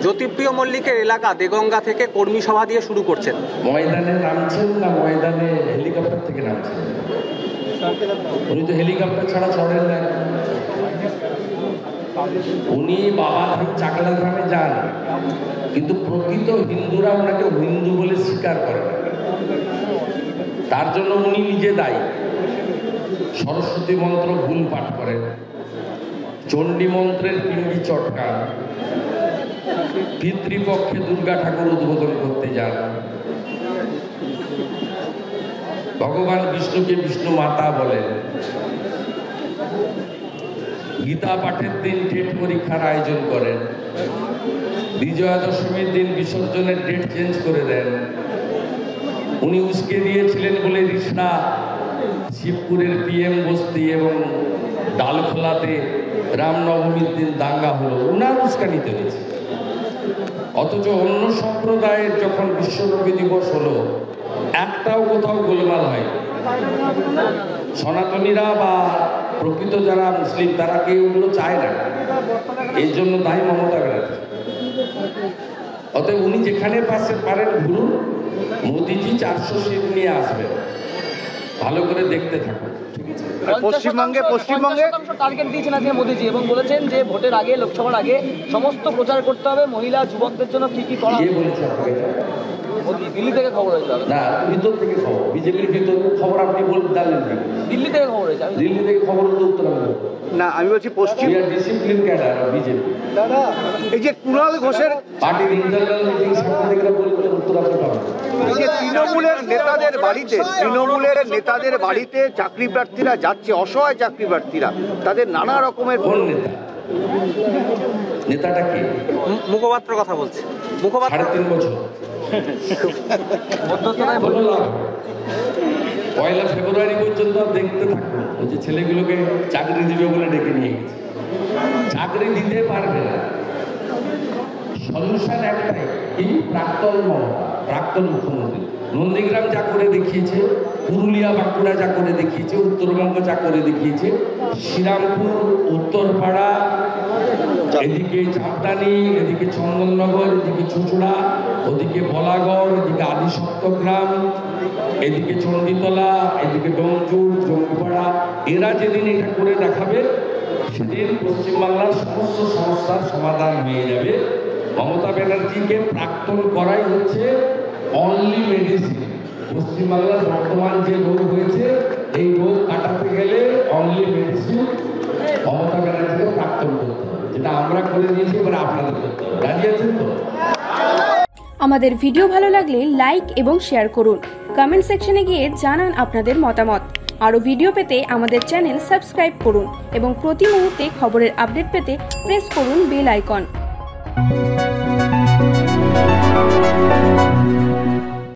জ্যোতিপ্রিয় মল্লিকের এলাকা দেগঙ্গা থেকে কর্মী সভা দিয়ে শুরু করছেন। ময়দানে নামছেন না ময়দানে হেলিকপ্টার থেকে নামছেন? উনি তো হেলিকপ্টার ছাড়া চড়েন না। উনি বাবাধাম চাকলা ধামে যান, কিন্তু প্রকৃত হিন্দুরা ওনাকে হিন্দু বলে স্বীকার করে। তার জন্য উনি নিজে দায়ী। সরস্বতী মন্ত্র ভুল পাঠ করেন, চণ্ডী মন্ত্রের পিণ্ডি চটকান, পিতৃপক্ষে দুর্গা ঠাকুর উদ্বোধন করতে যান, ভগবান বিষ্ণুকে বিষ্ণু মাতা বলেন, গীতা পাঠের দিন টেট পরীক্ষার আয়োজন করেন, বিজয়া দশমীর দিন বিসর্জনের ডেট চেঞ্জ করে দেন। উনি উস্কে দিয়েছিলেন বলে রিষ্ণা, শিবপুরের পিএম বস্তি এবং ডালখোলাতে রামনবমীর দিন দাঙ্গা হলো, উনার উস্কানিতে হয়েছে। অথচ অন্য সম্প্রদায়ের যখন বিশ্ব নবী দিবস হলো, একটাও কোথাও গোলমাল হয়। সনাতনীরা বা প্রকৃত যারা মুসলিম তারা কেউ ওগুলো চায় না। এই জন্য দায়ী মমতা ব্যানার্জি। অতএব উনি যেখানে পারেন ঘুরুন, মোদিজি 400 সিট নিয়ে আসবেন, ভালো করে দেখতে থাকুন। পশ্চিমবঙ্গে টার্গেট দিয়েছেন আজকে মোদিজি এবং বলেছেন যে ভোটের আগে, লোকসভার আগে সমস্ত প্রচার করতে হবে, মহিলা যুবকদের জন্য কি কি করা হবে বলেছে আপনাকে? দিল্লি থেকে খবর হয়েছে না, ভিতর থেকে খবর, বিজেপির ভিতর খবর আপনি জানেন না? দিল্লি থেকে খবর হয়েছে, দিল্লি থেকে খবর তো উত্তর না, আমি বলছি পশ্চিম ডিসিপ্লিন ক্যাডার বিজেপি। দাদা, এই যে কুণাল ঘোষের পার্টির ইন্টারনাল মিটিং সাংবাদিকরা বললে উত্তর আপনি পাবেন। এই যে তৃণমূলের নেতাদের বাড়িতে চাকরি প্রার্থীরা যাচ্ছে, অসহায় চাকরি প্রার্থীরা, তাদের নানা রকমের। কোন নেতা? নেতাটা কি? মুখপাত্র কথা বলছে। মুখপাত্র 3.5 বছর 1 ফেব্রুয়ারি পর্যন্ত দেখতে থাকবো যে ছেলেগুলোকে চাকরি দিবে বলে ডেকে নিয়ে গেছে। চাকরি দিতে পারবে না। সলিউশন একটাই, এই প্রাক্তন মুখ্যমন্ত্রী নন্দীগ্রাম যা করে দেখিয়েছে, পুরুলিয়া বাঁকুড়া যা করে দেখিয়েছে, উত্তরবঙ্গ যা করে দেখিয়েছে, শ্রীরামপুর, উত্তরপাড়া, এদিকে চাপদানি, এদিকে চন্দননগর, এদিকে চুচুড়া, ওদিকে বলাগড়, এদিকে আদি সপ্তগ্রাম, এদিকে চণ্ডীতলা, এদিকে ডোমজুর, জঙ্গিপাড়া, এরা যেদিন এটা করে দেখাবে সেদিন পশ্চিমবাংলার সমস্ত সমস্যার সমাধান হয়ে যাবে। মমতা ব্যানার্জিকে প্রাক্তন করাই হচ্ছে অনলি মেডিসিন। পশ্চিমবাংলার বর্তমান যে রোগ হয়েছে, এই রোগ কাটাতে গেলে অনলি মেডিসিন মমতা ব্যানার্জিকে প্রাক্তন করতে হবে, যেটা আমরা করে দিয়েছি, এবার আপনাদের করতে হবে। রাজি আছেন তো? আমাদের ভিডিও ভালো লাগলে লাইক এবং শেয়ার করুন। কমেন্ট সেকশনে গিয়ে জানান আপনাদের মতামত। আরও ভিডিও পেতে আমাদের চ্যানেল সাবস্ক্রাইব করুন এবং প্রতি মুহূর্তে খবরের আপডেট পেতে প্রেস করুন বেল আইকন।